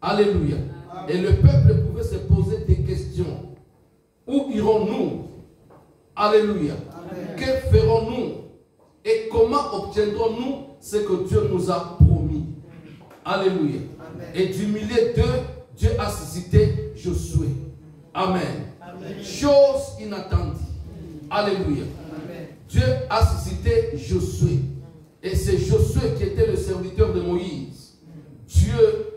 Alléluia. Et le peuple pouvait se poser des questions. Où irons-nous? Alléluia. Que ferons-nous? Et comment obtiendrons-nous ce que Dieu nous a promis? Alléluia. Et du milieu d'eux, Dieu a suscité Josué. Amen. Chose inattendue. Alléluia. Dieu a suscité Josué. Et c'est Josué qui était le serviteur de Moïse. Dieu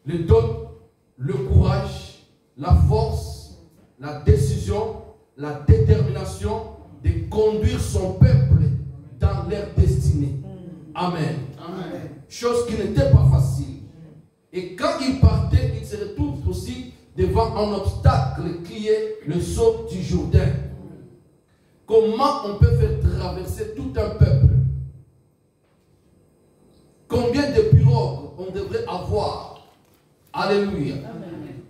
lui donne le courage, la force, la décision, la détermination de conduire son peuple dans leur destinée. Amen. Chose qui n'était pas facile. Et quand il partait, il se retrouve aussi devant un obstacle qui est le saut du Jourdain. Comment on peut faire traverser tout un peuple? Combien de pirogues on devrait avoir? Alléluia.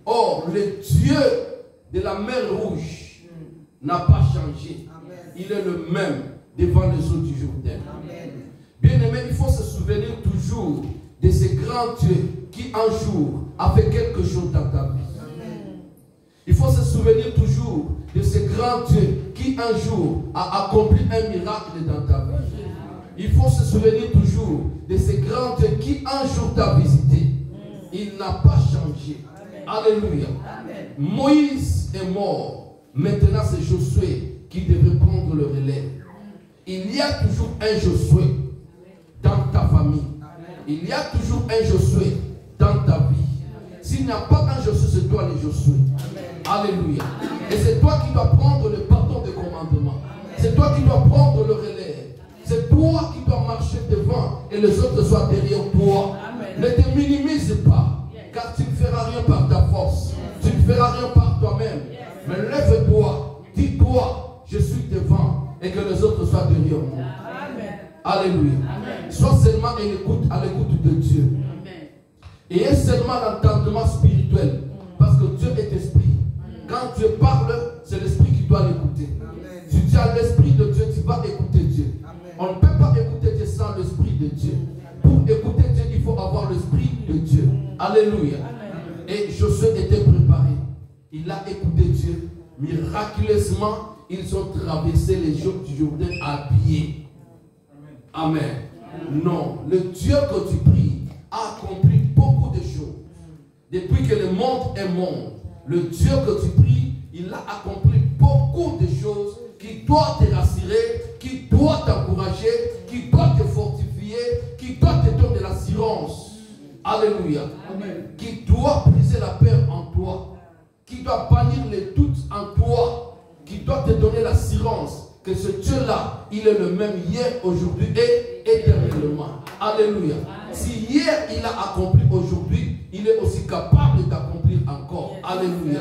Or, le Dieu de la mer Rouge n'a pas changé. Il est le même devant les eaux du Jourdain. Bien-aimé, il faut se souvenir toujours de ce grand Dieu qui un jour a fait quelque chose dans ta vie. Il faut se souvenir toujours de ce grand Dieu qui un jour a accompli un miracle dans ta vie. Il faut se souvenir toujours de ce grand Dieu qui un jour t'a visité. Il n'a pas changé. Alléluia. Moïse est mort. Maintenant c'est Josué qui devrait prendre le relais. Il y a toujours un Josué dans ta famille. Il y a toujours un Josué dans ta vie. S'il n'y a pas un Josué, c'est toi le Josué. Alléluia. Et c'est toi qui dois prendre le bâton de commandement. C'est toi qui dois prendre le relais. C'est toi qui dois marcher devant et les autres soient derrière toi. Ne te minimise pas, car tu ne feras rien par ta force. Tu ne feras rien par toi-même. Mais lève-toi, dis-toi, je suis devant et que les autres soient derrière moi. Alléluia. Sois seulement à l'écoute de Dieu. Et aie seulement l'entendement spirituel. Parce que Dieu est esprit. Quand Dieu parle, c'est l'esprit qui doit l'écouter. Si tu as l'esprit de Dieu, tu vas écouter Dieu. On ne peut pas écouter Dieu sans l'esprit de Dieu. Pour écouter Dieu, il faut avoir l'esprit de Dieu. Alléluia. Et Josué était préparé. Il a écouté Dieu. Miraculeusement, ils ont traversé les eaux du Jourdain à pied. Amen. Non, le Dieu que tu pries a accompli beaucoup de choses. Depuis que le monde est monde, le Dieu que tu pries, il a accompli beaucoup de choses qui doivent te rassurer, qui doivent t'encourager, qui doivent te fortifier, qui doivent te donner de l'assurance. Alléluia. Qui doit briser la peur en toi, qui doit bannir les doutes en toi, qui doit te donner l'assurance que ce Dieu-là, il est le même hier, aujourd'hui et éternellement. Alléluia. Si hier il a accompli aujourd'hui, il est aussi capable d'accomplir encore. Alléluia.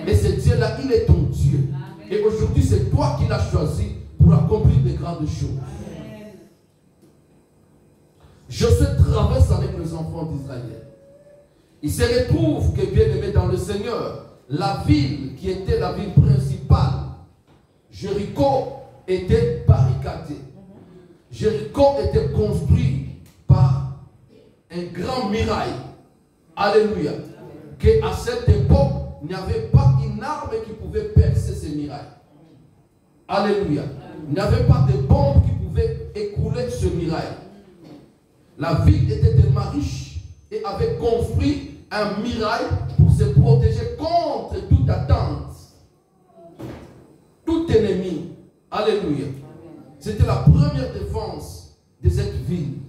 Et ce Dieu-là, il est ton Dieu. Et aujourd'hui, c'est toi qui l'as choisi pour accomplir de grandes choses. Josué traverse avec les enfants d'Israël. Il se retrouve que, bien aimé dans le Seigneur, la ville qui était la ville principale, Jéricho, était barricadée. Jéricho était construit par un grand muraille. Alléluia. Qu'à cette époque, il n'y avait pas une arme qui pouvait percer ces murailles. Alléluia. Il n'y avait pas de bombe qui pouvait écrouler ce muraille. La ville était tellement riche et avait construit un muraille pour se protéger contre toute attente, tout ennemi. Alléluia. C'était la première défense de cette ville.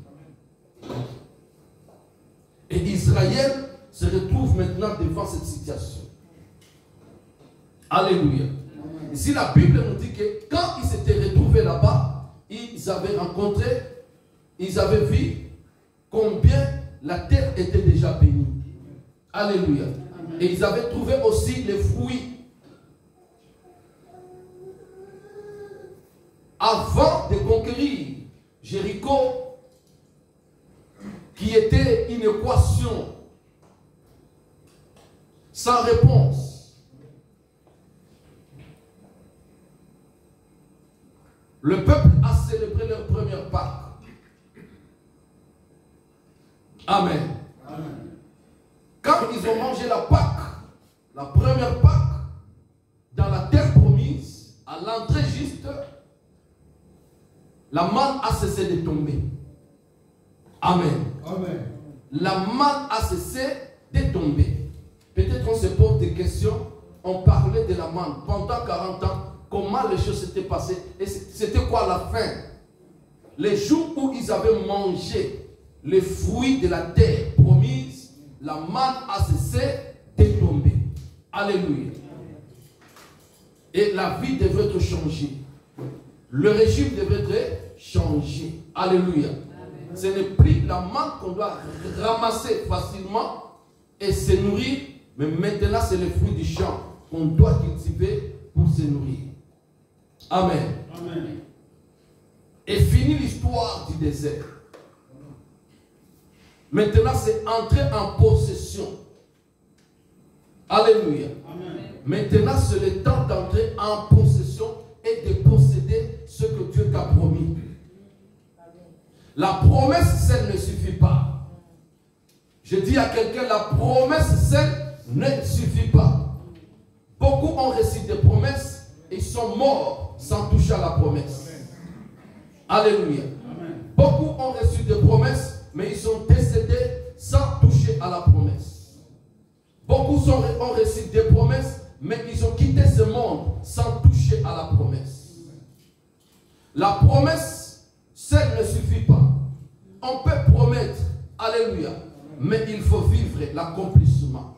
Et Israël se retrouve maintenant devant cette situation. Alléluia. Ici, la Bible nous dit que quand ils s'étaient retrouvés là-bas, ils avaient rencontré, ils avaient vu combien la terre était déjà bénie. Alléluia. Et ils avaient trouvé aussi les fruits. Avant de conquérir Jéricho, qui était une équation sans réponse, le peuple a célébré leur première Pâque. Amen. Amen. quand ils ont mangé la Pâque, la première Pâque, dans la terre promise, à l'entrée juste, la manne a cessé de tomber. Amen. Amen. La manne a cessé de tomber. Peut-être on se pose des questions. On parlait de la manne pendant 40 ans. Comment les choses s'étaient passées? Et c'était quoi la fin? Les jours où ils avaient mangé les fruits de la terre promise, la manne a cessé de tomber. Alléluia. Et la vie devrait être changée. Le régime devrait être changé. Alléluia. Ce n'est plus la manne qu'on doit ramasser facilement et se nourrir, mais maintenant c'est les fruits du champ qu'on doit cultiver pour se nourrir. Amen. Amen. Et fini l'histoire du désert. Maintenant c'est entrer en possession. Alléluia. Amen. Maintenant c'est le temps d'entrer en possession et de posséder ce que Dieu t'a promis. La promesse seule ne suffit pas. Je dis à quelqu'un, la promesse seule ne suffit pas. Beaucoup ont reçu des promesses et sont morts sans toucher à la promesse. Alléluia. Beaucoup ont reçu des promesses, mais ils sont décédés sans toucher à la promesse. Beaucoup ont reçu des promesses, mais ils ont quitté ce monde sans toucher à la promesse. La promesse seule ne suffit pas. On peut promettre, alléluia, mais il faut vivre l'accomplissement.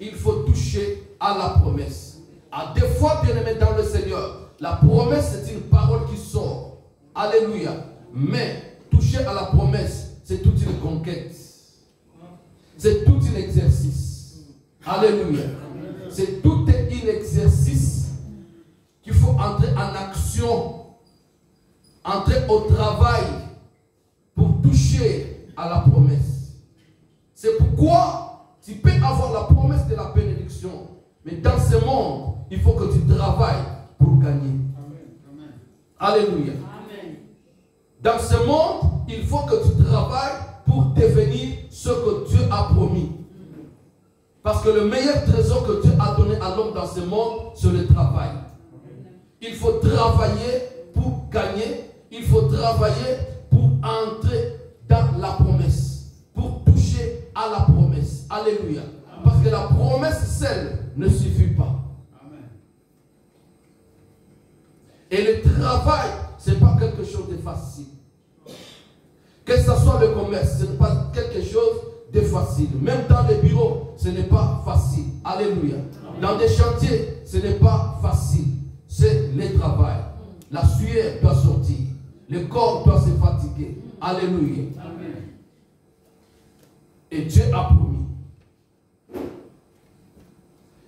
Il faut toucher à la promesse. À des fois, bien aimé dans le Seigneur, la promesse c'est une parole qui sort. Alléluia. Mais toucher à la promesse, c'est toute une conquête. C'est tout un exercice. Alléluia. C'est tout un exercice qu'il faut entrer en action, entrer au travail pour toucher à la promesse. C'est pourquoi tu peux avoir la promesse de la bénédiction, mais dans ce monde, il faut que tu travailles pour gagner. Amen. Alléluia. Amen. Dans ce monde, il faut que tu travailles pour devenir ce que Dieu a promis. Parce que le meilleur trésor que Dieu a donné à l'homme dans ce monde, c'est le travail. Il faut travailler pour gagner. Il faut travailler pour entrer dans la promesse. Pour toucher à la promesse. Alléluia. Parce que la promesse seule ne suffit pas. Et le travail, ce n'est pas quelque chose de facile. Que ce soit le commerce, ce n'est pas quelque chose de facile. Même dans les bureaux, ce n'est pas facile. Alléluia. Dans des chantiers, ce n'est pas facile. C'est le travail. La sueur doit sortir. Le corps doit se fatiguer. Alléluia. Amen. Et Dieu a promis.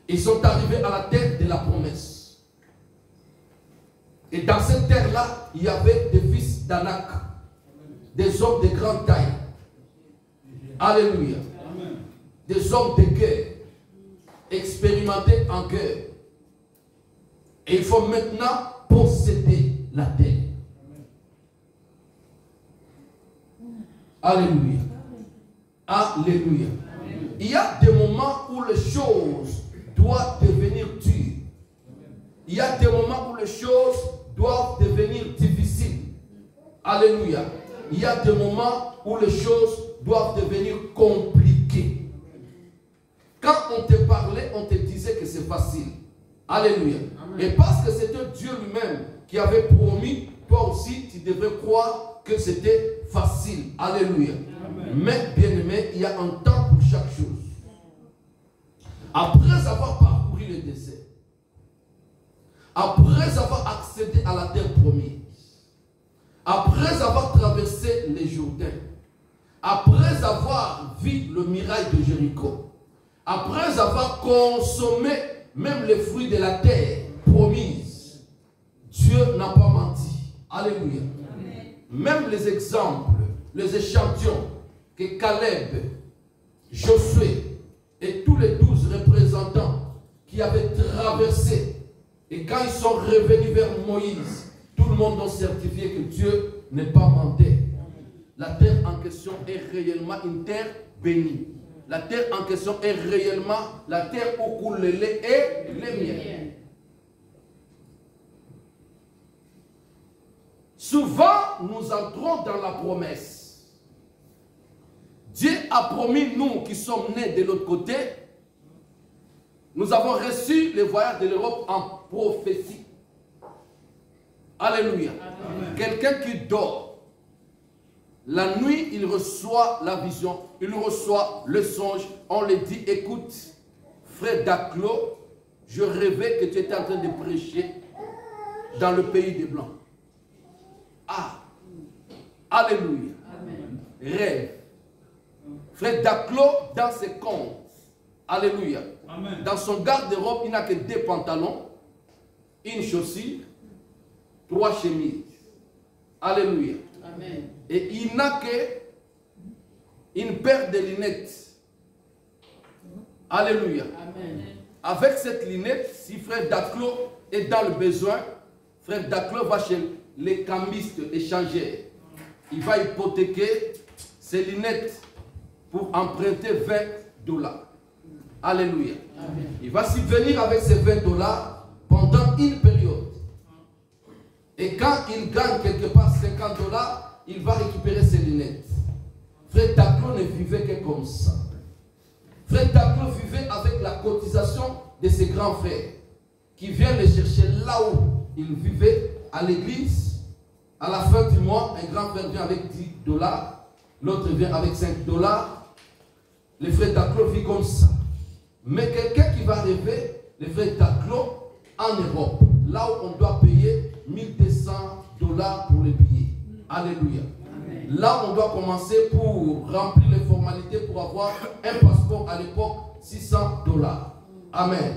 Ils sont arrivés à la terre de la promesse. Et dans cette terre-là, il y avait des fils d'Anak. Des hommes de grande taille. Alléluia. Amen. Des hommes de cœur. Expérimentés en cœur. Et il faut maintenant posséder la terre. Alléluia. Alléluia. Il y a des moments où les choses doivent devenir dures. Il y a des moments où les choses doivent devenir difficiles. Alléluia. Il y a des moments où les choses doivent devenir compliquées. Quand on te parlait, on te disait que c'est facile. Alléluia. Amen. Et parce que c'était Dieu lui-même qui avait promis, toi aussi, tu devrais croire que c'était facile. Alléluia. Amen. Mais, bien aimé, il y a un temps pour chaque chose. Après avoir parcouru le désert, après avoir accédé à la terre promise, après avoir traversé les Jourdains, après avoir vu le miracle de Jéricho, après avoir consommé même les fruits de la terre promise, Dieu n'a pas menti. Alléluia. Amen. Même les exemples, les échantillons que Caleb, Josué et tous les 12 représentants qui avaient traversé, et quand ils sont revenus vers Moïse, tout le monde a certifié que Dieu n'est pas menteur. La terre en question est réellement une terre bénie. la terre en question est réellement la terre où coule le lait et les miel. Souvent, nous entrons dans la promesse. Dieu a promis, nous qui sommes nés de l'autre côté, nous avons reçu le voyage de l'Europe en prophétie. Alléluia. Quelqu'un qui dort, la nuit, il reçoit la vision, il reçoit le songe. On lui dit, écoute, frère Daclo, je rêvais que tu étais en train de prêcher dans le pays des Blancs. Ah, alléluia. Amen. Rêve. Frère Daclo, dans ses comptes, alléluia. Amen. Dans son garde-robe, il n'a que 2 pantalons, une chaussure, 3 chemises. Alléluia. Amen. Et il n'a qu'une paire de lunettes. Alléluia. Amen. Avec cette lunette, si frère Daclo est dans le besoin, frère Daclo va chez les cambistes échangeurs. Il va hypothéquer ses lunettes pour emprunter $20. Alléluia. Amen. Il va subvenir avec ces $20 pendant une période. Et quand il gagne quelque part $50, il va récupérer ses lunettes. Frère Daclo ne vivait que comme ça. Frère Daclo vivait avec la cotisation de ses grands frères qui viennent le chercher là où il vivait, à l'église. À la fin du mois, un grand frère vient avec $10, l'autre vient avec $5. Le frère Daclo vit comme ça. Mais quelqu'un qui va rêver, le frère Daclo, en Europe, là où on doit payer $1200 pour les billets. Alléluia. Amen. Là, on doit commencer pour remplir les formalités pour avoir un passeport à l'époque, $600. Amen. Amen.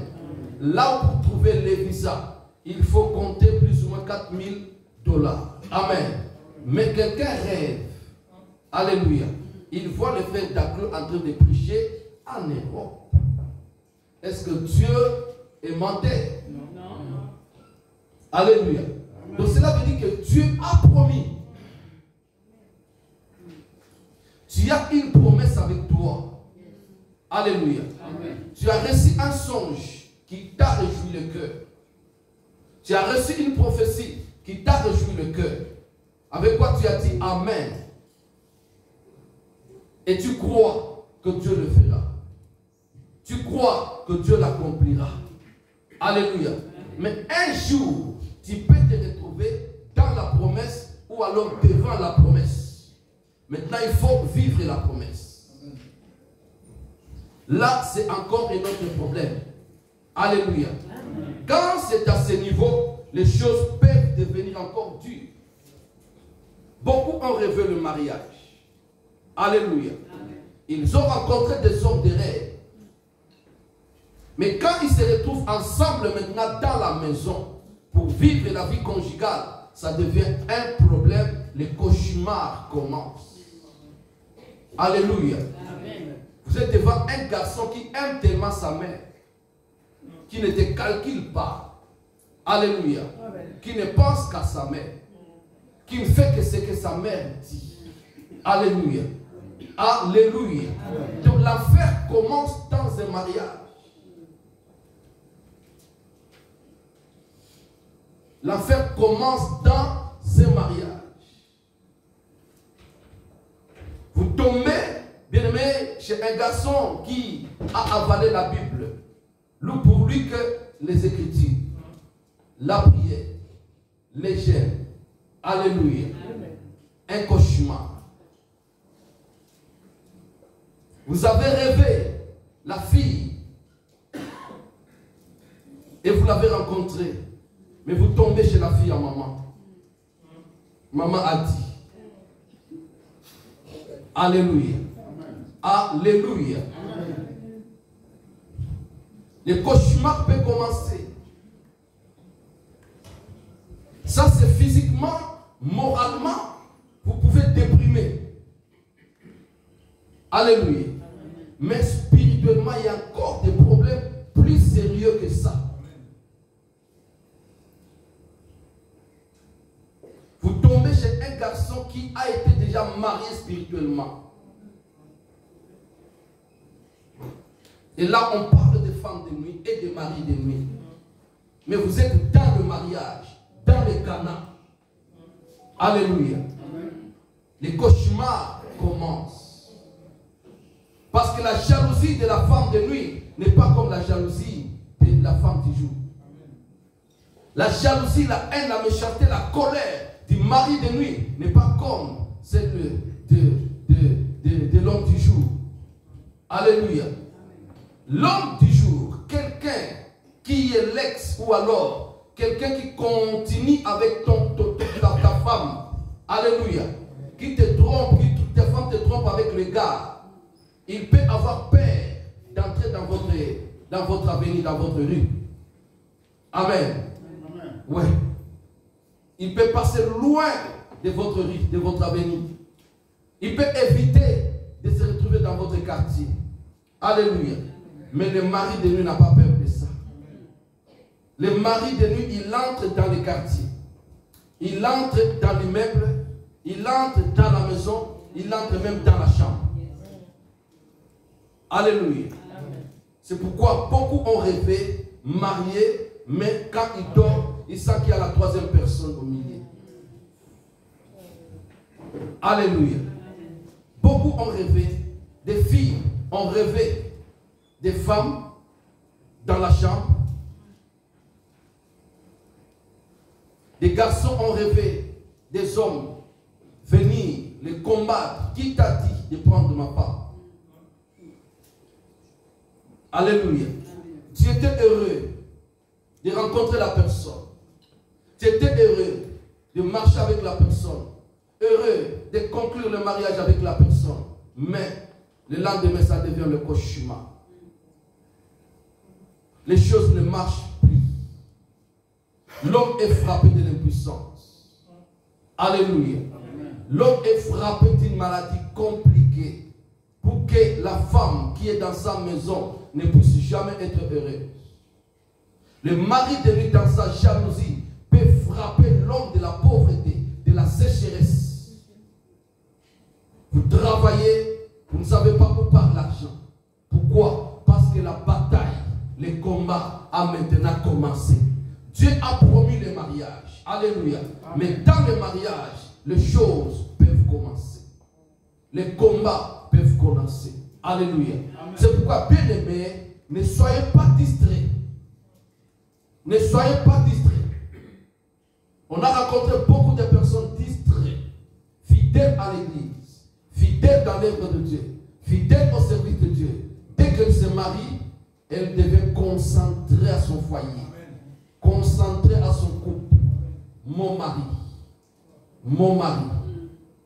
Là où pour trouver les visas, il faut compter plus ou moins $4000. Amen. Mais quelqu'un rêve. Alléluia. Il voit le frère Daclo en train de prêcher en Europe. Est-ce que Dieu est menteur? Non. Alléluia. Donc cela veut dire que Dieu a promis. Tu as une promesse avec toi. Alléluia. Amen. Tu as reçu un songe qui t'a réjoui le cœur. Tu as reçu une prophétie qui t'a réjoui le cœur. Avec quoi tu as dit Amen. Et tu crois que Dieu le fera. Tu crois que Dieu l'accomplira. Alléluia. Amen. Mais un jour, tu peux te retrouver dans la promesse ou alors devant la promesse. Maintenant, il faut vivre la promesse. Là, c'est encore un autre problème. Alléluia. Amen. Quand c'est à ce niveau, les choses peuvent devenir encore dures. Beaucoup ont rêvé le mariage. Alléluia. Amen. Ils ont rencontré des hommes de rêve. Mais quand ils se retrouvent ensemble maintenant dans la maison pour vivre la vie conjugale, ça devient un problème. Les cauchemars commencent. Alléluia. Amen. Vous êtes devant un garçon qui aime tellement sa mère, qui ne te calcule pas. Alléluia. Amen. Qui ne pense qu'à sa mère, qui ne fait que ce que sa mère dit. Alléluia. Alléluia. Amen. Donc l'affaire commence dans un mariage. L'affaire commence dans un mariage. Vous tombez, bien aimé, chez un garçon qui a avalé la Bible. Pour lui que les Écritures, la prière, les jeûnes. Alléluia. Amen. Un cauchemar. Vous avez rêvé la fille et vous l'avez rencontrée. Mais vous tombez chez la fille à maman. Maman a dit. Alléluia. Alléluia. Le cauchemar peut commencer. Ça, c'est physiquement, moralement, vous pouvez déprimer. Alléluia. Mais spirituellement, il y a encore des problèmes plus sérieux que ça. Vous tombez chez un garçon qui a été déjà marié spirituellement. Et là, on parle des femmes de nuit et des maris de nuit. Mais vous êtes dans le mariage, dans les canaux. Alléluia. Les cauchemars commencent. Parce que la jalousie de la femme de nuit n'est pas comme la jalousie de la femme du jour. La jalousie, la haine, la méchanceté, la colère du mari de nuit n'est pas comme celle de l'homme du jour. Alléluia. L'homme du jour, quelqu'un qui est l'ex ou alors quelqu'un qui continue avec ta femme. Alléluia. Qui te trompe, ta femme te trompe avec le gars. Il peut avoir peur d'entrer dans votre avenir, dans votre rue. Amen. Oui. Il peut passer loin de votre rue, de votre avenir. Il peut éviter de se retrouver dans votre quartier. Alléluia. Mais le mari de nuit n'a pas peur de ça. Le mari de nuit, il entre dans les quartiers. Il entre dans l'immeuble. Il entre dans la maison. Il entre même dans la chambre. Alléluia. C'est pourquoi beaucoup ont rêvé, mariés, mais quand ils dorment, ils sentent qu'il y a la troisième personne au milieu. Alléluia. Beaucoup ont rêvé, des filles ont rêvé, des femmes dans la chambre. Des garçons ont rêvé, des hommes venir les combattre. Qui t'a dit de prendre ma part? Alléluia. Tu étais heureux de rencontrer la personne. Tu étais heureux de marcher avec la personne. Heureux de conclure le mariage avec la personne. Mais le lendemain, ça devient le cauchemar. Les choses ne marchent plus. L'homme est frappé de l'impuissance. Alléluia. L'homme est frappé d'une maladie compliquée. Pour que la femme qui est dans sa maison ne puisse jamais être heureuse. Le mari de nuit dans sa jalousie peut frapper l'homme de la pauvreté, de la sécheresse. Vous travaillez, vous ne savez pas où part l'argent. Pourquoi? Parce que la bataille, le combat a maintenant commencé. Dieu a promis le mariage. Alléluia. Mais dans le mariage, les choses peuvent commencer. Les combats peuvent commencer. Alléluia. C'est pourquoi, bien aimés, ne soyez pas distraits. Ne soyez pas distraits. On a rencontré beaucoup de personnes distraites, fidèles à l'église, fidèles dans l'œuvre de Dieu, fidèles au service de Dieu. Dès qu'elle se marie, elle devait concentrer à son foyer, concentrer à son couple. Mon mari,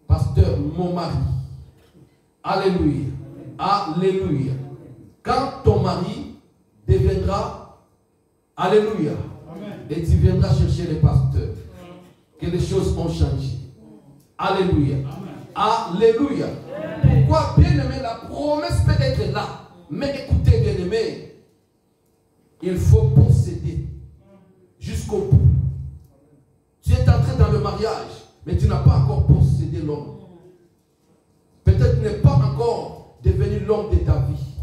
pasteur, mon mari. Alléluia. Alléluia. Quand ton mari deviendra, alléluia, et tu viendras chercher les pasteurs, que les choses ont changé. Alléluia. Alléluia. Pourquoi, bien aimé, la promesse peut être là. Mais écoutez, bien aimé, il faut posséder jusqu'au bout. Tu es entré dans le mariage, mais tu n'as pas encore possédé l'homme. Peut-être tu n'es pas encore devenu l'homme de ta vie.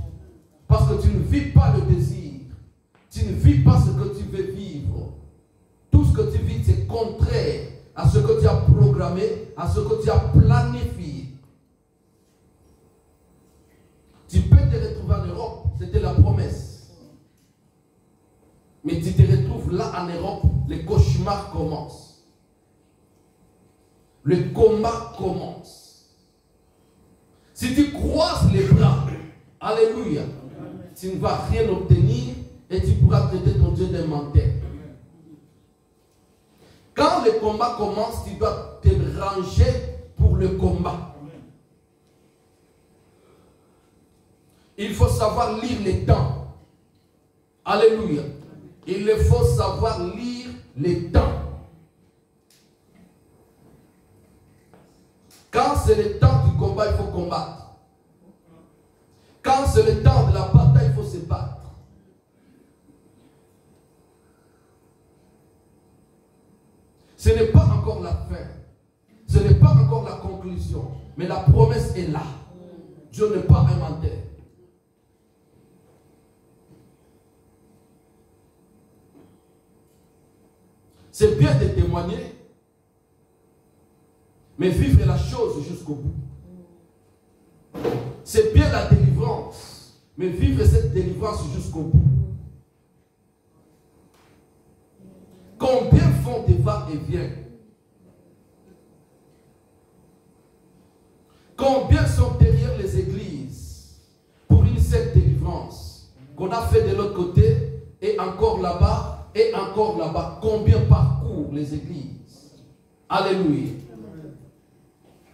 Parce que tu ne vis pas le désir. Tu ne vis pas ce que tu veux vivre. Tout ce que tu vis, c'est contraire à ce que tu as programmé, à ce que tu as planifié. Tu peux te retrouver en Europe, c'était la promesse. Mais tu te retrouves là en Europe, les cauchemars commencent. Le combat commence. Si tu croises les bras, alléluia, tu ne vas rien obtenir et tu pourras traiter ton Dieu d'un menteur. Quand le combat commence, tu dois te ranger pour le combat. Il faut savoir lire les temps. Alléluia. Il faut savoir lire les temps. Quand c'est le temps du combat, il faut combattre. Quand c'est le temps de la bataille, il faut se battre. Ce n'est pas encore la fin. Ce n'est pas encore la conclusion. Mais la promesse est là. Dieu n'est pas un menteur. C'est bien de témoigner, mais vivre la chose jusqu'au bout. C'est bien la délivrance, mais vivre cette délivrance jusqu'au bout. Combien font des va-et-vient? Combien sont derrière les églises pour une seule délivrance qu'on a fait de l'autre côté et encore là-bas et encore là-bas? Combien parcourent les églises? Alléluia.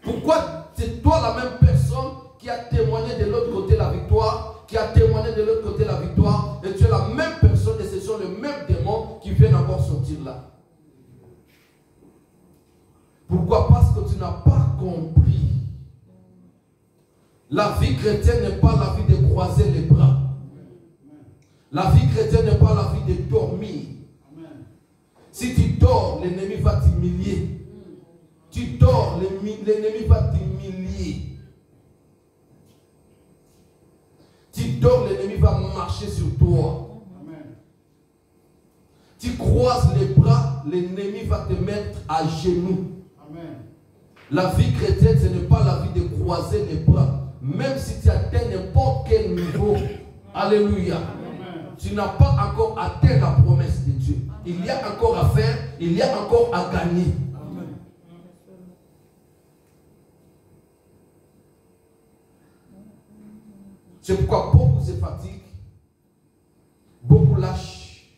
Pourquoi c'est toi la même personne qui a témoigné de l'autre côté la victoire, qui a témoigné de l'autre côté la victoire, et tu es la même personne et ce sont les mêmes démons qui viennent encore sortir là? Pourquoi? Parce que tu n'as pas compris. La vie chrétienne n'est pas la vie de croiser les bras. La vie chrétienne n'est pas la vie de dormir. Si tu dors, l'ennemi va t'humilier. Tu dors, l'ennemi va t'humilier. Tu dors, l'ennemi va marcher sur toi. Tu croises les bras, l'ennemi va te mettre à genoux. La vie chrétienne, ce n'est pas la vie de croiser les bras. Même si tu atteins n'importe quel niveau, alléluia, tu n'as pas encore atteint la promesse de Dieu. Il y a encore à faire, il y a encore à gagner. C'est pourquoi beaucoup se fatiguent, beaucoup lâchent.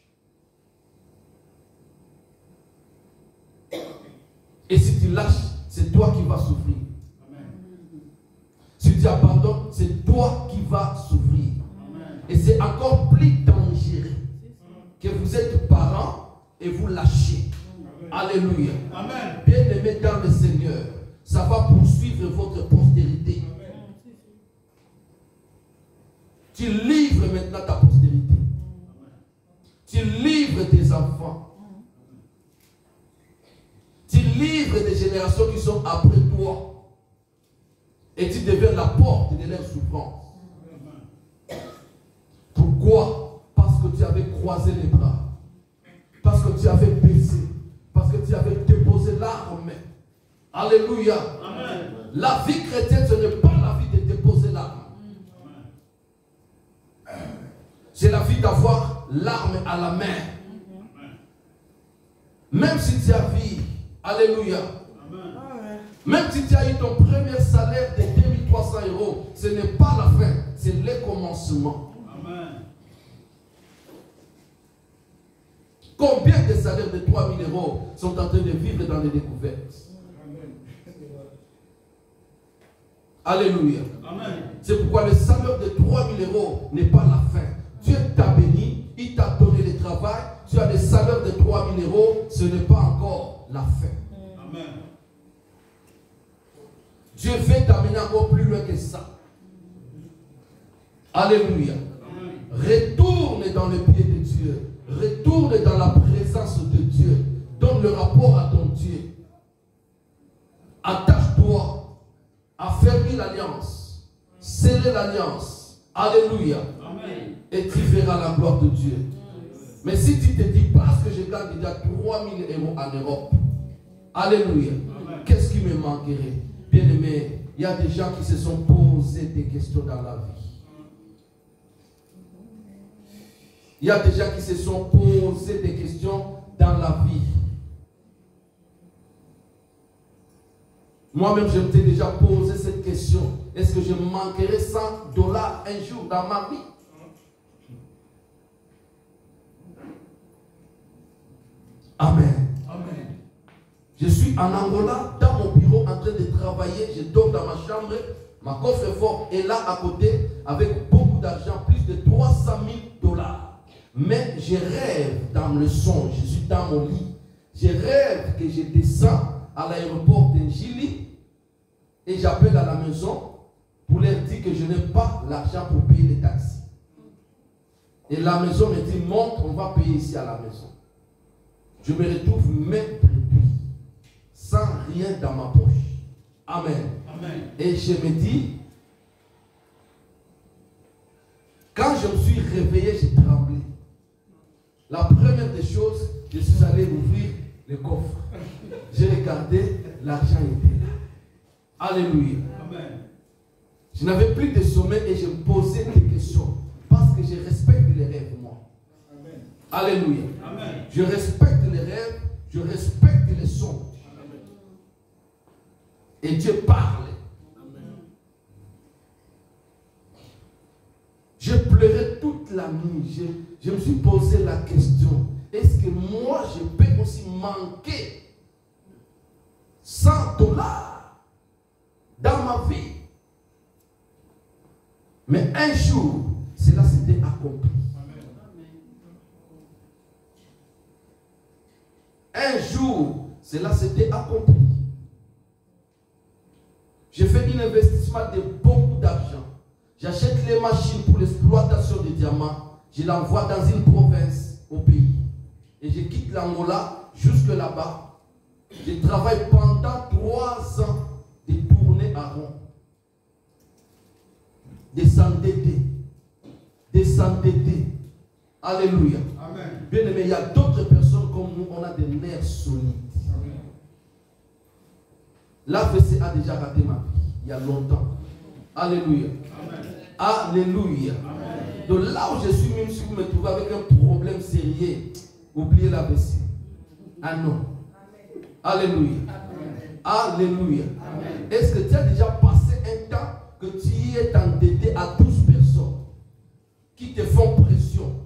Et si tu lâches, c'est toi qui vas souffrir. Si tu abandonnes, c'est toi qui vas souffrir. Et c'est encore plus dangereux que vous êtes parents et vous lâchez. Alléluia. Bien-aimés dans le Seigneur, ça va poursuivre votre postérité. Tu livres maintenant ta postérité. Tu livres tes enfants. Tu livres des générations qui sont après toi. Et tu deviens la porte de leur souffrance. Pourquoi? Parce que tu avais croisé les bras. Parce que tu avais baissé. Parce que tu avais déposé l'arme. Alléluia. Amen. La vie chrétienne, ce n'est pas la vie de déposer l'arme. C'est la vie d'avoir l'arme à la main. Même si tu as vu, alléluia. Même si tu as eu ton premier salaire de 2300 €, ce n'est pas la fin, c'est le commencement. Amen. Combien de salaires de 3000 € sont en train de vivre dans les découvertes? Alléluia. Amen. C'est pourquoi le salaire de 3000 € n'est pas la fin. Dieu t'a béni, il t'a donné le travail, tu as des salaires de 3000 €, ce n'est pas encore la fin. Amen. Dieu veut t'amener encore plus loin que ça. Alléluia. Amen. Retourne dans le pied de Dieu. Retourne dans la présence de Dieu. Donne le rapport à ton Dieu. Attache-toi à fermer l'alliance. Sceller l'alliance. Alléluia. Amen. Et tu verras la gloire de Dieu. Mais si tu te dis, parce que je gagne déjà 3000 € en Europe, alléluia, qu'est-ce qui me manquerait? Bien aimé, il y a des gens qui se sont posés des questions dans la vie. Il y a des gens qui se sont posés des questions dans la vie. Moi-même, je m'étais déjà posé cette question. Est-ce que je manquerai 100 $ un jour dans ma vie? Amen. Amen. Je suis en Angola, dans mon bureau, en train de travailler. Je dors dans ma chambre. Ma coffre-fort est là à côté, avec beaucoup d'argent, plus de 300 000 $. Mais je rêve dans le songe. Je suis dans mon lit. Je rêve que je descends à l'aéroport d'Engili et j'appelle à la maison pour leur dire que je n'ai pas l'argent pour payer les taxis. Et la maison me dit, monte, on va payer ici à la maison. Je me retrouve même préduit, sans rien dans ma poche. Amen. Amen. Et je me dis, quand je me suis réveillé, j'ai tremblé. La première des choses, je suis allé ouvrir le coffre. J'ai regardé, l'argent était là. Alléluia. Amen. Je n'avais plus de sommeil et je me posais des questions. Parce que je respecte les rêves, moi. Amen. Alléluia. Amen. Je respecte les rêves, je respecte les songes. Et Dieu parle. Amen. Je pleurais toute la nuit. Je me suis posé la question. Est-ce que moi, je peux aussi manquer 100 $ dans ma vie? Mais un jour, cela s'était accompli. Un jour, cela s'était accompli. J'ai fait un investissement de beaucoup d'argent. J'achète les machines pour l'exploitation des diamants. Je l'envoie dans une province au pays. Et je quitte l'Angola jusque là-bas. Je travaille pendant 3 ans de tourner à rond. De s'endetter. De s'endetter. Alléluia. Amen. Bien aimé, il y a d'autres personnes comme nous, on a des nerfs solides. Amen. L'AVC a déjà raté ma vie, il y a longtemps. Alléluia. Amen. Alléluia. Amen. Donc là où je suis, même si vous me trouvez avec un problème sérieux, oubliez l'AVC. Ah non. Alléluia. Alléluia. Est-ce que tu as déjà passé un temps que tu es endetté à 12 personnes qui te font pression?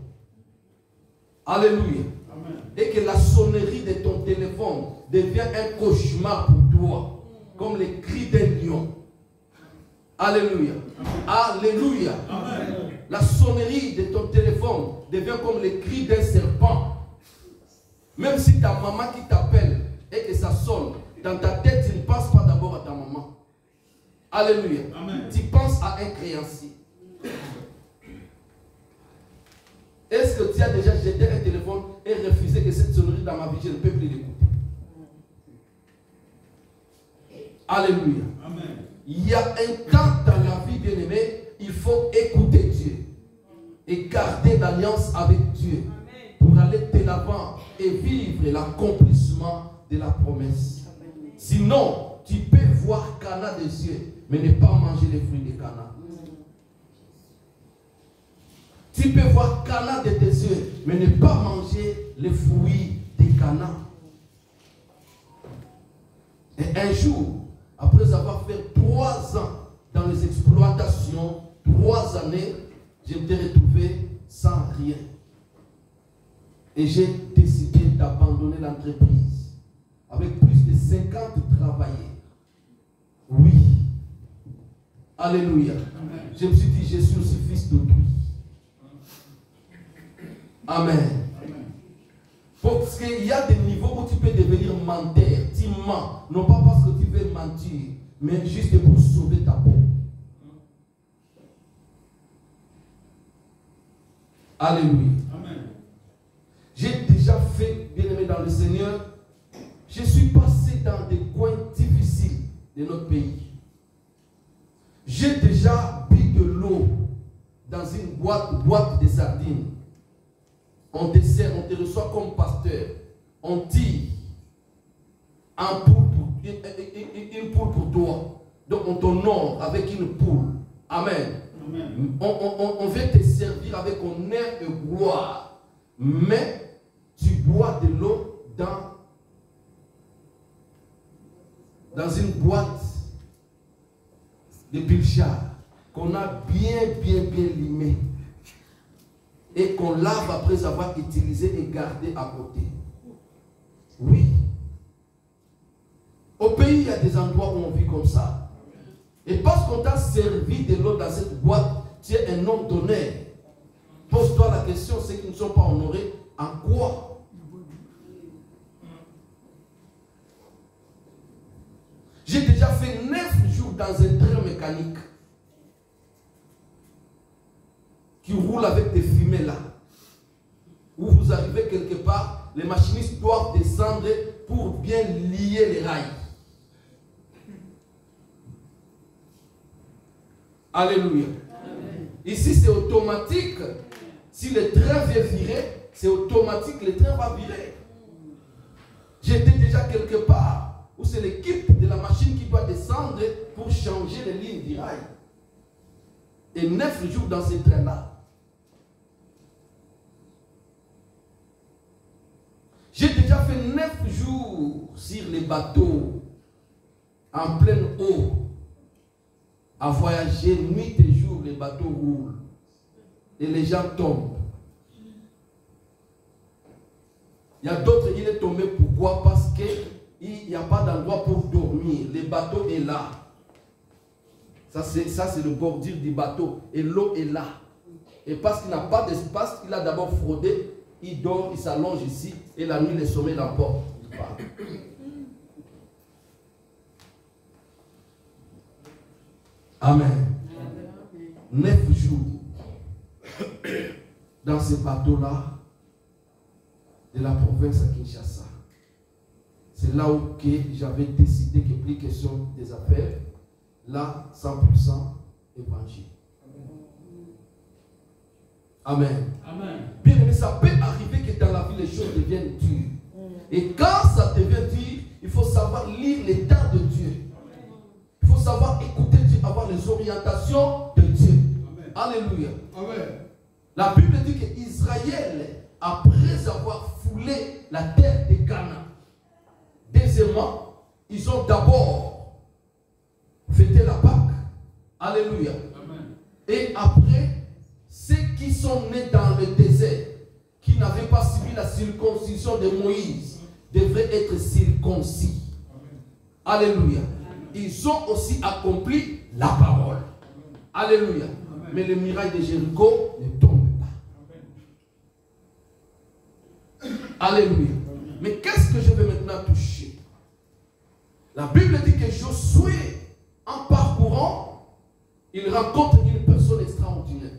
Alléluia. Amen. Et que la sonnerie de ton téléphone devient un cauchemar pour toi, comme les cris d'un lion. Alléluia. Alléluia. Amen. La sonnerie de ton téléphone devient comme les cris d'un serpent. Même si ta maman qui t'appelle et que ça sonne, dans ta tête, tu ne penses pas d'abord à ta maman. Alléluia. Amen. Tu penses à un créancier. Est-ce que tu as déjà jeté un téléphone et refusé que cette sonnerie dans ma vie, je ne peux plus l'écouter? Alléluia. Amen. Il y a un temps dans la vie, bien-aimé, il faut écouter Dieu et garder l'alliance avec Dieu pour aller de l'avant et vivre l'accomplissement de la promesse. Sinon, tu peux voir Cana des yeux, mais ne pas manger les fruits de Cana. Tu peux voir Cana de tes yeux, mais ne pas manger les fruits de Cana. Et un jour, après avoir fait 3 ans dans les exploitations, 3 années, je m'étais retrouvé sans rien. Et j'ai décidé d'abandonner l'entreprise avec plus de 50 travailleurs. Oui. Alléluia. Amen. Je me suis dit, je suis aussi fils d'autrui. Amen. Amen. Parce qu'il y a des niveaux où tu peux devenir menteur. Tu mens. Non pas parce que tu veux mentir, mais juste pour sauver ta peau. Alléluia. Amen. J'ai déjà fait, bien aimé dans le Seigneur, je suis passé dans des coins difficiles de notre pays. J'ai déjà bu de l'eau dans une boîte de sardines. On te sert, on te reçoit comme pasteur. On tire une poule pour toi. Donc on t'honore avec une poule. Amen. Amen. On veut te servir avec honneur et gloire. Mais tu bois de l'eau dans une boîte de pilchard qu'on a bien limé et qu'on lave après avoir utilisé et gardé à côté. Oui. Au pays, il y a des endroits où on vit comme ça. Et parce qu'on t'a servi de l'eau dans cette boîte, tu es un homme d'honneur. Pose-toi la question, ceux qui ne sont pas honorés, en quoi? J'ai déjà fait 9 jours dans un train mécanique qui roule avec des fumées là. Où vous arrivez quelque part, les machinistes doivent descendre pour bien lier les rails. Alléluia. Amen. Ici c'est automatique. Si le train veut virer, c'est automatique, le train va virer. J'étais déjà quelque part où c'est l'équipe de la machine qui doit descendre pour changer les lignes du rail. Et 9 jours dans ces trains-là. J'ai déjà fait 9 jours sur les bateaux, en pleine eau, à voyager nuit et jour, les bateaux roulent. Et les gens tombent. Il y a d'autres, il est tombé. Pourquoi? Parce qu'il n'y a pas d'endroit pour dormir. Le bateau est là. Ça, c'est le bordure du bateau. Et l'eau est là. Et parce qu'il n'a pas d'espace, il a d'abord fraudé. Il dort, il s'allonge ici. Et la nuit, le sommeil l'emporte. Il part. Amen. 9 jours dans ce bateau-là de la province à Kinshasa. C'est là où j'avais décidé que plus question des affaires, là, 100% évangile. Amen. Amen. Bien aimé, ça peut arriver que dans la vie, les choses deviennent dures. Et quand ça devient dur, il faut savoir lire l'état de Dieu. Il faut savoir écouter Dieu, avoir les orientations de Dieu. Amen. Alléluia. Amen. La Bible dit qu'Israël, après avoir foulé la terre de Canaan, deuxièmement, ils ont d'abord fêté la Pâque. Alléluia. Amen. Et après, ceux qui sont nés dans le désert, qui n'avaient pas suivi la circoncision de Moïse, devraient être circoncis. Amen. Alléluia. Ils ont aussi accompli la parole. Amen. Alléluia. Amen. Mais les murailles de Jéricho ne tombent pas. Alléluia. Amen. Mais qu'est-ce que je vais maintenant toucher? La Bible dit que Josué, en parcourant, il rencontre une personne extraordinaire.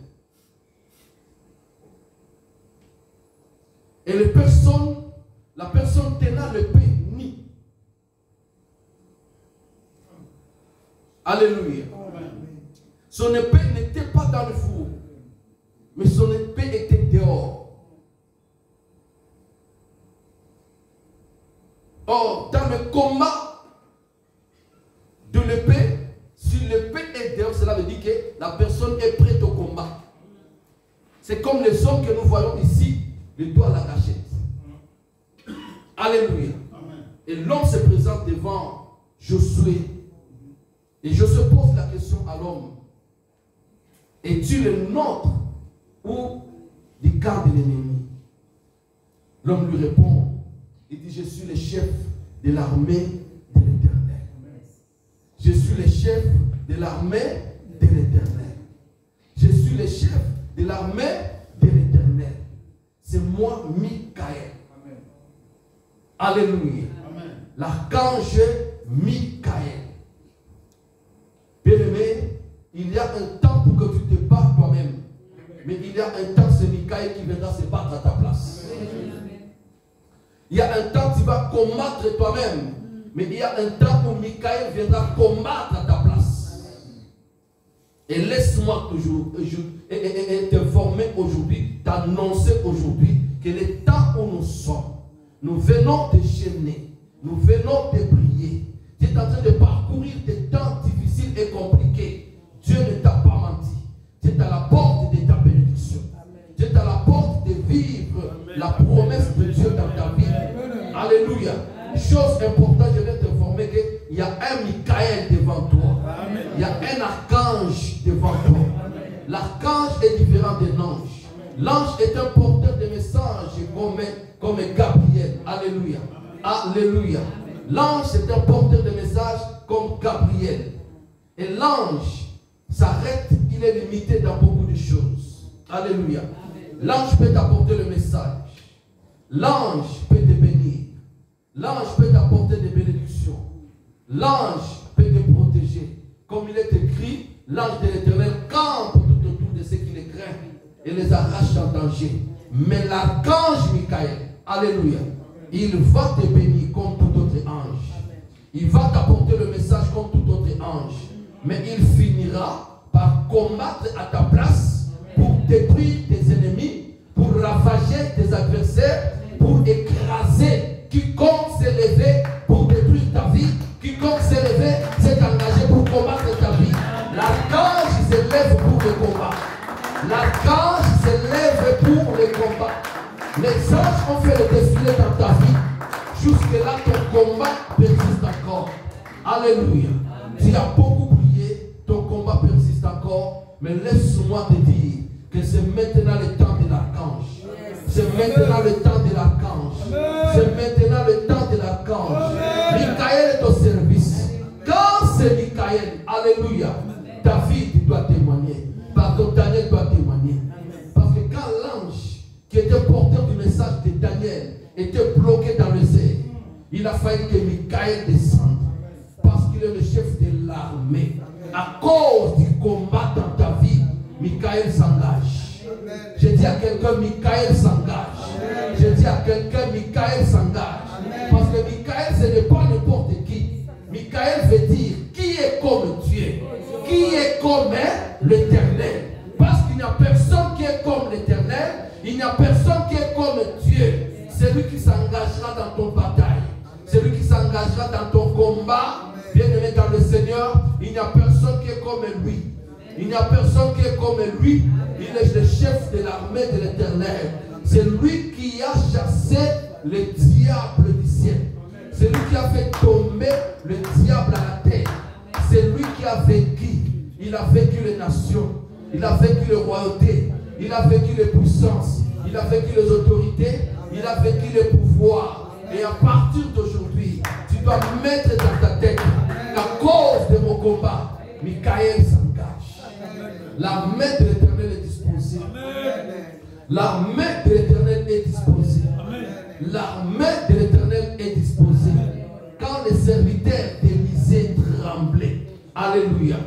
Et la personne tenant l'épée nie. Alléluia. Amen. Son épée n'était pas dans le four, mais son épée était dehors. Or, dans le combat de l'épée, si l'épée est dehors, cela veut dire que la personne est prête au combat. C'est comme les hommes que nous voyons ici, le doigt à la gâchette. Alléluia. Amen. Et l'homme se présente devant Josué. Et Josué pose la question à l'homme. Es-tu le nôtre ou du camp de l'ennemi? L'homme lui répond. Il dit, je suis le chef de l'armée de l'Éternel. Je suis le chef de l'armée de l'Éternel. Je suis le chef de l'armée de l'Éternel. C'est moi, Michael. Amen. Alléluia. L'archange Michael. Bien-aimé, il y a un temps pour que tu te battes toi-même. Mais il y a un temps, c'est Michael qui viendra se battre à ta place. Amen. Il y a un temps, tu vas combattre toi-même. Mais il y a un temps où Michael viendra combattre à ta place. Et laisse-moi toujours t'informer aujourd'hui, t'annoncer aujourd'hui que le temps où nous sommes, nous venons de gêner, nous venons de prier. Tu es en train de parcourir des temps difficiles et compliqués. Dieu ne t'a pas menti. Tu es à la porte de ta bénédiction. Tu es à la porte de vivre la promesse de Dieu dans ta vie. Alléluia. Chose importante, je vais t'informer qu'il y a un Michael devant toi. Amen. Il y a un archange devant toi. L'archange est différent de l'ange. L'ange est un porteur de messages comme Gabriel. Alléluia. Alléluia. L'ange est un porteur de messages comme Gabriel. Et l'ange s'arrête, il est limité dans beaucoup de choses. Alléluia. L'ange peut t'apporter le message. L'ange peut te bénir. L'ange peut t'apporter des bénédictions. L'ange peut te protéger. Comme il est écrit, l'ange de l'Éternel campe tout autour de ceux qui les craignent et les arrache en danger. Mais l'archange Michael, alléluia, il va te bénir comme tout autre ange. Il va t'apporter le message comme tout autre ange. Mais il finira par combattre à ta place pour détruire tes ennemis, pour ravager tes adversaires, pour écraser quiconque se lève pour le combat. Les anges ont fait le défilé dans ta vie. Jusque-là, ton combat persiste encore. Alléluia. Tu as beaucoup prié, ton combat persiste encore. Mais laisse-moi te dire que c'est maintenant le temps de l'archange. C'est maintenant le temps de l'archange. C'est maintenant le temps de l'archange. Michael est au service. Quand c'est Michael, alléluia, David doit témoigner. Pardon, Daniel doit témoigner. Parce que quand l'ange qui était porteur du message de Daniel était bloqué dans le zèle, il a fallu que Michael descende. Parce qu'il est le chef de l'armée. À cause du combat dans ta vie, Michael s'engage. Je dis à quelqu'un, Michael s'engage. Je dis à quelqu'un, Michael s'engage. Parce que Michael, ce n'est pas n'importe qui. Michael veut dire, qui est comme Dieu? Qui est comme l'Éternel? Parce qu'il n'y a personne qui est comme l'Éternel. Il n'y a personne qui est comme Dieu. C'est lui qui s'engagera dans ton bataille. C'est lui qui s'engagera dans ton combat. Bien-aimé dans le Seigneur, il n'y a personne qui est comme lui. Il n'y a personne qui est comme lui. Il est le chef de l'armée de l'Éternel. C'est lui qui a chassé le diable du ciel. C'est lui qui a fait tomber le diable à la terre. C'est lui qui a vaincu. Il a vaincu les nations. Il a vaincu les royautés. Il a vaincu les puissances. Il a vaincu les autorités. Il a vaincu les pouvoirs. Et à partir d'aujourd'hui, tu dois mettre dans ta tête, à cause de mon combat, Michael s'engage. La main de l'Éternel est disposée. La main de l'Éternel est disposée. La main de l'Éternel est disposée. Quand les serviteurs d'Élisée tremblaient, alléluia.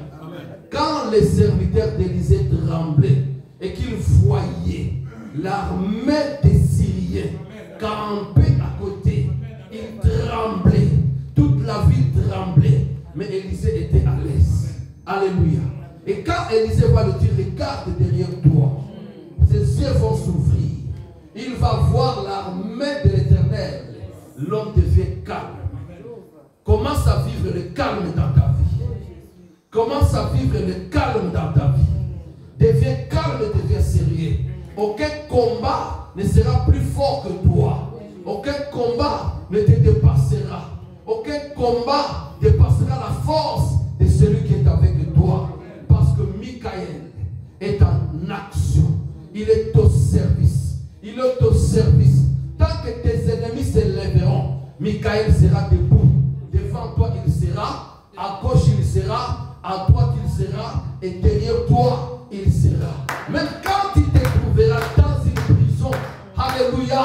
Quand les serviteurs d'Élisée tremblaient et qu'ils voyaient l'armée des Syriens camper à côté, ils tremblaient. Toute la ville tremblait. Mais Élisée était à l'aise. Alléluia. Et quand Élisée va le dire, regarde derrière toi, ses yeux vont s'ouvrir. Il va voir l'armée de l'Éternel. L'homme devient calme. Commence à vivre le calme dans ta vie. Commence à vivre le calme dans ta vie. Deviens calme, deviens sérieux. Aucun combat ne sera plus fort que toi. Aucun combat ne te dépassera. Aucun combat dépassera la force de celui qui est avec toi. Parce que Michael est en action. Il est au service. Il est au service. Tant que tes ennemis se lèveront, Michael sera debout. Devant toi, il sera. À gauche, il sera. À droite, il sera. Et derrière toi, il sera. Même quand il te trouvera dans une prison, alléluia,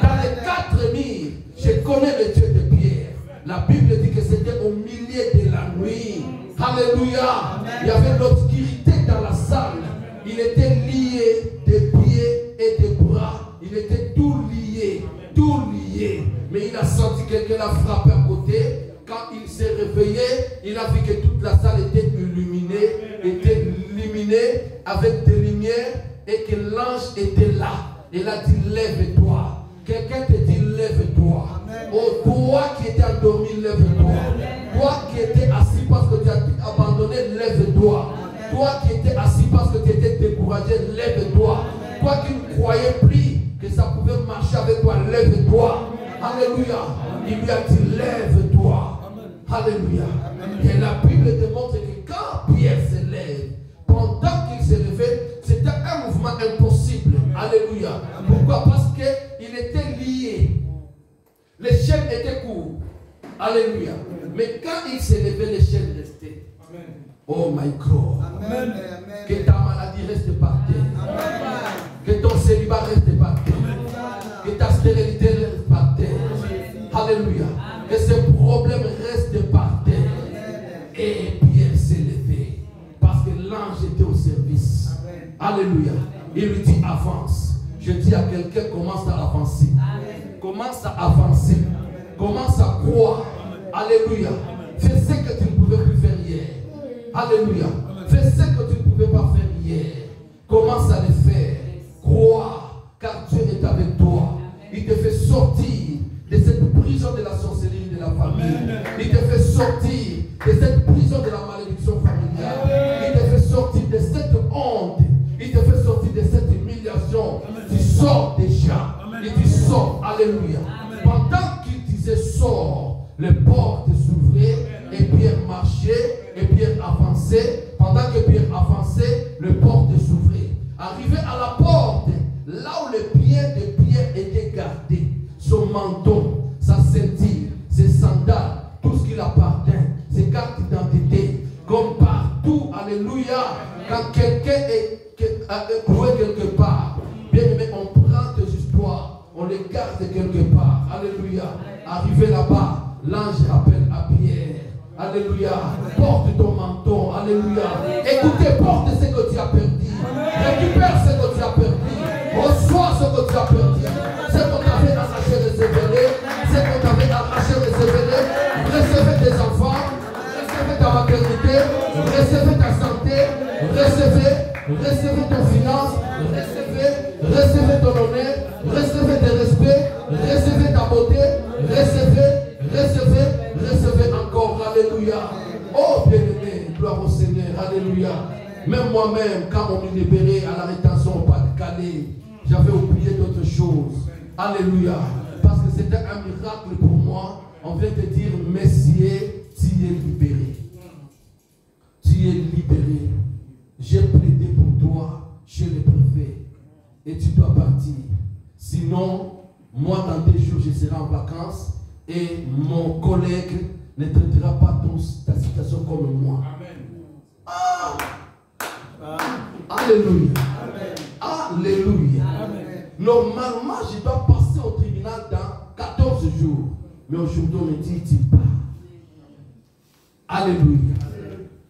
dans les 4 murs, je connais le Dieu de Pierre. La Bible dit que c'était au milieu de la nuit. Alléluia. Il y avait l'obscurité dans la salle. Il était lié des pieds et des bras. Il était tout lié. Tout lié. Mais il a senti quelqu'un l'a frappé à côté. Quand il s'est réveillé, il a vu que toute la salle était illuminée avec des lumières et que l'ange était là. Il a dit, lève-toi. Quelqu'un te dit, lève-toi. Oh, toi qui étais endormi, lève-toi. Toi qui étais assis parce que tu as abandonné, lève-toi. Toi qui étais assis parce que tu étais découragé, lève-toi. Toi qui ne croyais plus que ça pouvait marcher avec toi, lève-toi. Alléluia. Il lui a dit, lève-toi. Alléluia. Et la Bible démontre que quand Pierre se lève, pendant qu'il s'est levé, c'était un mouvement impossible. Alléluia. Pourquoi? Parce qu'il était lié. Les chaînes étaient courtes. Alléluia. Mais quand il s'est levé, les chaînes restaient. Oh my God. Amen. Que ta maladie reste par terre. Que ton célibat reste par terre. Que ta stérilité reste par terre. Alléluia. Que ces problèmes restent par terre. Et Pierre s'est levé. Parce que l'ange était au service. Alléluia. Il lui dit avance. Je dis à quelqu'un, commence à avancer. Commence à avancer. Commence à croire. Alléluia. Fais ce que tu ne pouvais plus faire hier. Alléluia. Fais ce que tu ne pouvais pas faire hier. Commence à le faire. Crois, car Dieu est avec toi. Il te fait sortir de cette prison de la sorcellerie de la famille. Il te fait sortir de cette prison de la malédiction familiale. Il te fait sortir de cette honte. Il te fait sortir de cette humiliation sort déjà. Il dit sort. Alléluia. Pendant qu'il disait sort, les portes s'ouvraient et Pierre marchait et Pierre avançait. Pendant que Pierre avançait, les portes s'ouvraient. Arrivé à la porte, là où les pieds de Pierre étaient gardés, son menton, sa ceinture, ses sandales, tout ce qui appartient, ses cartes d'identité, comme partout, alléluia, quand quelqu'un est cloué quelque part, bien aimé, on prend tes histoires, on les garde quelque part, alléluia. Arrivé là-bas, l'ange appelle à Pierre, alléluia, porte ton menton, alléluia. Écoutez, porte ce que tu as perdu, récupère ce que tu as perdu, reçois ce que tu as perdu, ce qu'on t'avait arraché de se véler, ce qu'on t'avait arraché de se véler, recevez tes enfants, recevez ta maternité, recevez ta santé, recevez ton finance, recevez ton honneur, recevez tes respects, recevez ta beauté, recevez encore, alléluia. Oh bien-aimé, gloire au Seigneur, alléluia. Même moi-même, quand on me libérait à la rétention au Pas-de-Calais, j'avais oublié d'autres choses, alléluia. Parce que c'était un miracle pour moi. On vient te dire, Messier, tu es libéré. Tu es libéré. J'ai plaidé pour toi chez le préfet. Et tu dois partir. Sinon, moi, dans 2 jours, je serai en vacances. Et mon collègue ne traitera pas ta situation comme moi. Amen. Ah! Alléluia. Amen. Alléluia. Amen. Normalement, je dois passer au tribunal dans 14 jours. Mais aujourd'hui, on me dit, tu pars. Alléluia.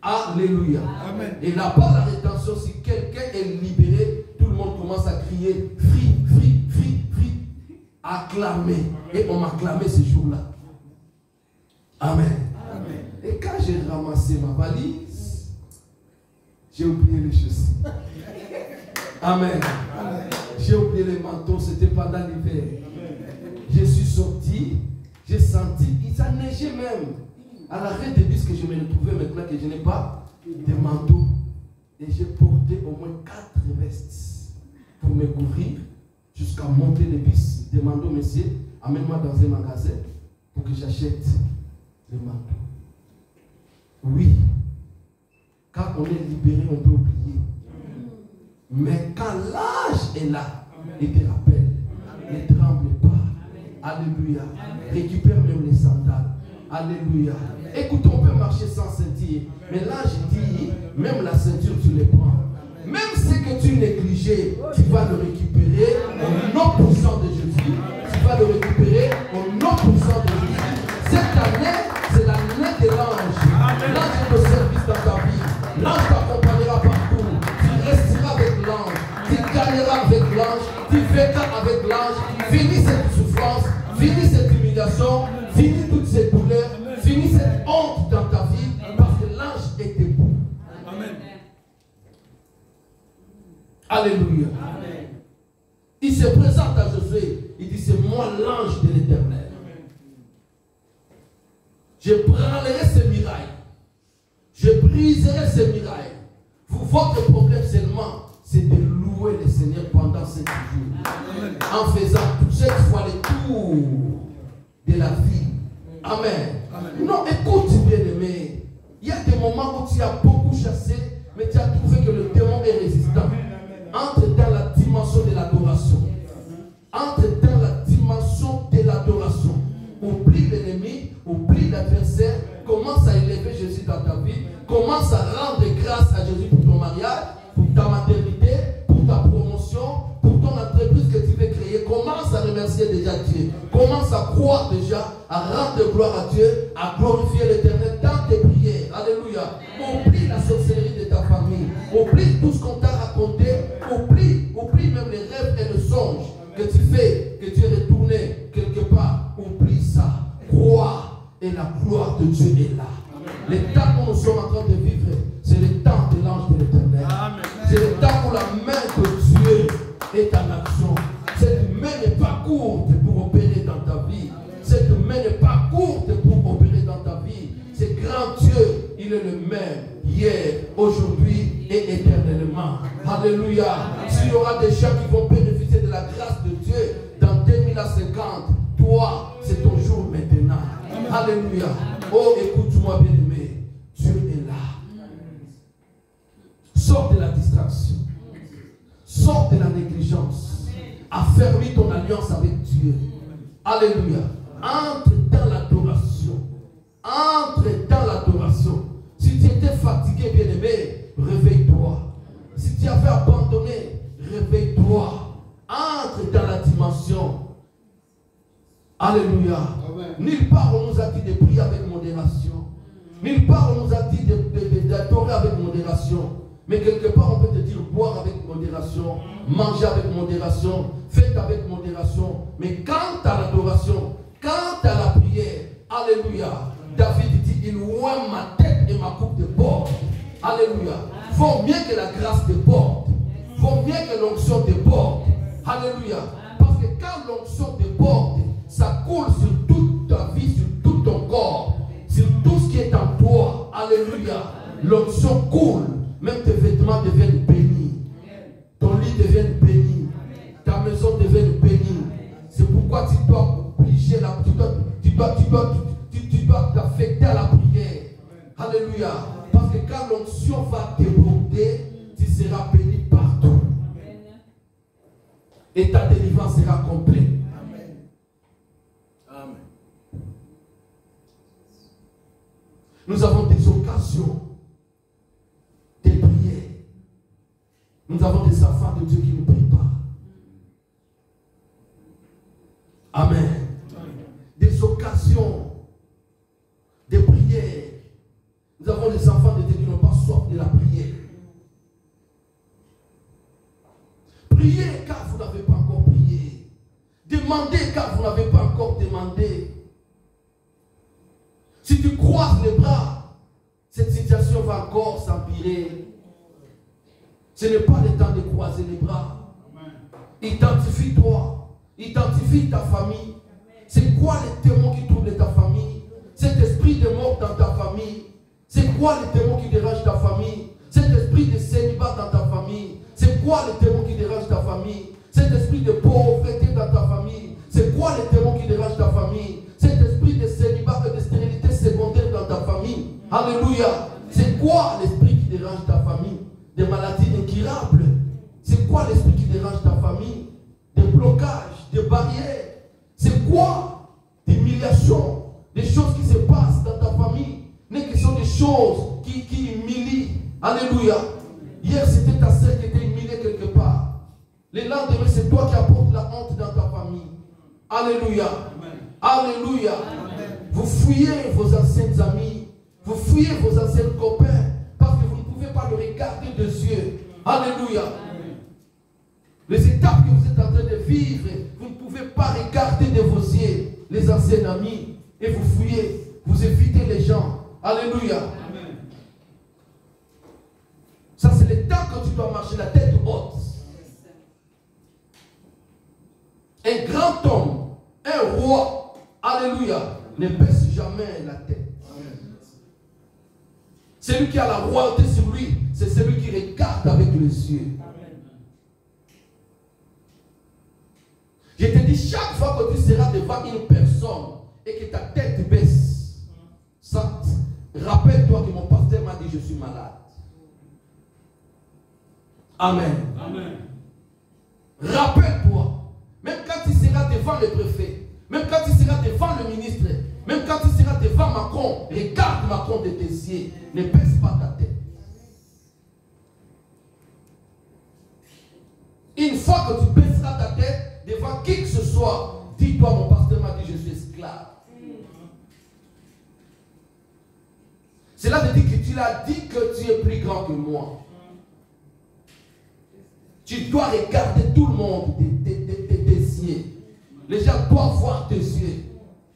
Alléluia. Amen. Et là-bas, la rétention, si quelqu'un est libéré, tout le monde commence à crier free, free, free, free. Acclamer. Et on m'a acclamé ce jour-là. Amen. Amen. Et quand j'ai ramassé ma valise, j'ai oublié les chaussures. Amen. Amen. J'ai oublié les manteaux, c'était pendant l'hiver. Je suis sorti, j'ai senti, il s'en neigeait même. À l'arrêt de bus que je me retrouvais maintenant que je n'ai pas de manteau. Et j'ai porté au moins 4 vestes pour me couvrir jusqu'à monter le bus. Demande au monsieur, amène-moi dans un magasin pour que j'achète le manteau. Oui, quand on est libéré, on peut oublier. Mais quand l'âge est là, il te rappelle, ne tremble pas. Alléluia. Récupère même les sandales. Alléluia. Écoute, on peut marcher sans ceinture. Mais là, je dis, même la ceinture, tu les prends. Même ce que tu négligeais, tu vas le récupérer au nom puissant de Jésus. Tu vas le récupérer au nom puissant de Jésus. Cette année, c'est l'année de l'ange. L'ange est au service dans ta vie. L'ange t'accompagnera partout. Tu resteras avec l'ange. Tu gagneras avec l'ange. Tu vaincras avec l'ange. Finis cette souffrance. Finis cette humiliation. Finis toutes ces douleurs. Finis cette honte dans ta vie. Parce que l'ange est debout. Amen. Alléluia. Amen. Il se présente à Josué. Il dit, c'est moi l'ange de l'Éternel. Je prendrai ces murailles. Je briserai ces murailles. Votre problème seulement, c'est de louer le Seigneur pendant 7 jours. Amen. En faisant cette fois le tour de la vie. Amen. Amen. Non, écoute bien aimé. Il y a des moments où tu as beaucoup chassé, mais tu as trouvé que le démon est résistant. Entre dans la dimension de l'adoration. Entre dans la dimension de l'adoration. Oublie l'ennemi, oublie l'adversaire, commence à élever Jésus dans ta vie, commence à rendre grâce à Jésus pour ton mariage, pour ta maternité, pour ta promotion, pour ton entreprise que tu veux créer. Commence à remercier déjà Dieu. Commence à croire déjà, à rendre gloire à Dieu, à glorifier l'Éternel dans tes prières. Alléluia. Oublie la sorcellerie de ta famille. Oublie tout ce qu'on t'a raconté. Oublie même les rêves et les songes que tu fais, que tu es retourné quelque part. Oublie ça. Crois et la gloire de Dieu est là. Le temps où nous sommes en train de vivre, c'est le temps de l'ange de l'Éternel. C'est le temps où la main de Dieu est en action. Cette main n'est pas courte pour opérer dans ta vie. Cette main n'est pas courte pour opérer dans ta vie. C'est grand Dieu, il est le même hier, aujourd'hui et éternellement. Alléluia. S'il y aura des gens qui vont bénéficier de la grâce 50. Toi, c'est ton jour maintenant. Amen. Alléluia. Oh, écoute-moi, bien-aimé. Dieu est là. Sors de la distraction. Sors de la négligence. Affermis ton alliance avec Dieu. Alléluia. Entre dans l'adoration. Entre dans l'adoration. Si tu étais fatigué, bien-aimé, réveille-toi. Si tu avais abandonné, réveille-toi. Entre dans la dimension. Alléluia. Amen. Nulle part on nous a dit de prier avec modération. Nulle part on nous a dit d'adorer avec modération. Mais quelque part on peut te dire boire avec modération, manger avec modération, faites avec modération. Mais quant à l'adoration, quant à la prière, alléluia, David dit, il oint ma tête et ma coupe de bord. Alléluia. Vaut mieux que la grâce déborde. Vaut mieux que l'onction déborde. Alléluia. Parce que quand l'onction déborde, ça coule sur toute ta vie, sur tout ton corps, sur tout ce qui est en toi. Alléluia. L'onction coule. Même tes vêtements deviennent bénis. Ton lit devient béni. Ta maison devient bénie. C'est pourquoi tu dois obliger tu dois t'affecter à la prière. Alléluia. Parce que quand l'onction va déborder, tu seras béni partout. Et ta délivrance sera complète. Amen. Nous avons des occasions de prier. Nous avons des enfants de Dieu qui ne prient pas. Amen. Des occasions de prière. Nous avons des enfants de Dieu qui n'ont pas soif de la prière. Priez car vous n'avez pas encore prié. Demandez car vous n'avez pas encore demandé. Si tu croises les bras, cette situation va encore s'empirer. Ce n'est pas le temps de croiser les bras. Identifie-toi. Identifie ta famille. C'est quoi les démons qui troublent ta famille? Cet esprit de mort dans ta famille. C'est quoi les démons qui dérangent ta famille? Cet esprit de célibat dans ta famille. C'est quoi les démons qui dérangent ta famille? Cet esprit de pauvreté dans ta famille. C'est quoi les démons qui dérangent ta famille? Cet esprit de célibat et de stérilité secondaire dans ta famille. Alléluia. C'est quoi l'esprit qui dérange ta famille? Des maladies incurables. C'est quoi l'esprit qui dérange ta famille? Des blocages, des barrières. C'est quoi? Des humiliations. Des choses qui se passent dans ta famille. Mais qui sont des choses qui humilient. Alléluia. Hier, c'était ta sœur qui était humiliée quelque part. Le lendemain, c'est toi qui apportes la honte dans ta famille. Alléluia. Amen. Alléluia. Amen. Vous fouillez vos anciens amis. Vous fouillez vos anciens copains. Parce que vous ne pouvez pas le regarder de yeux. Alléluia. Amen. Les étapes que vous êtes en train de vivre, vous ne pouvez pas regarder de vos yeux les anciens amis. Et vous fouillez. Vous évitez les gens. Alléluia. Amen. Ça, c'est le temps que tu dois marcher la tête haute. Un grand homme, un roi, alléluia, ne baisse jamais la tête. Amen. Celui qui a la royauté sur lui, c'est celui qui regarde avec les yeux. Amen. Je te dis, chaque fois que tu seras devant une personne et que ta tête baisse, ça, rappelle-toi que mon pasteur m'a dit, je suis malade. Amen. Amen. Rappelle-toi, même quand tu seras devant le préfet, même quand tu seras devant le ministre, même quand tu seras devant Macron, regarde Macron de tes yeux, ne baisse pas ta tête. Une fois que tu baisseras ta tête devant qui que ce soit, dis-toi, mon pasteur m'a dit, je suis esclave. Cela veut dire que tu l'as dit que tu es plus grand que moi. Tu dois regarder tout le monde de tes yeux. Les gens doivent voir tes yeux.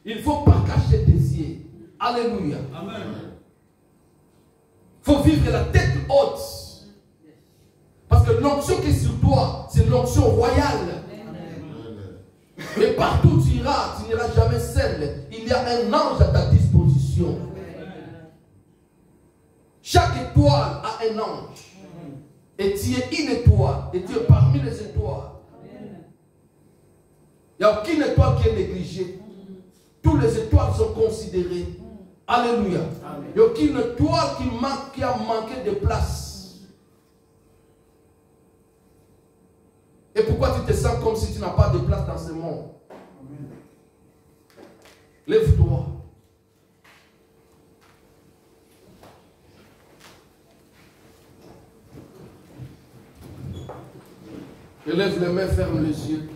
Il ne faut pas cacher tes yeux. Alléluia. Amen. Il faut vivre la tête haute. Parce que l'onction qui est sur toi, c'est l'onction royale. Amen. Et partout où tu n'iras jamais seul. Il y a un ange à ta disposition. Amen. Chaque étoile a un ange. Et tu es une étoile. Et tu es parmi les étoiles. Amen. Il n'y a aucune étoile qui est négligée. Toutes les étoiles sont considérées. Alléluia. Il n'y a aucune étoile qui a manqué de place. Et pourquoi tu te sens comme si tu n'as pas de place dans ce monde? Lève-toi. Lève les mains, ferme les yeux.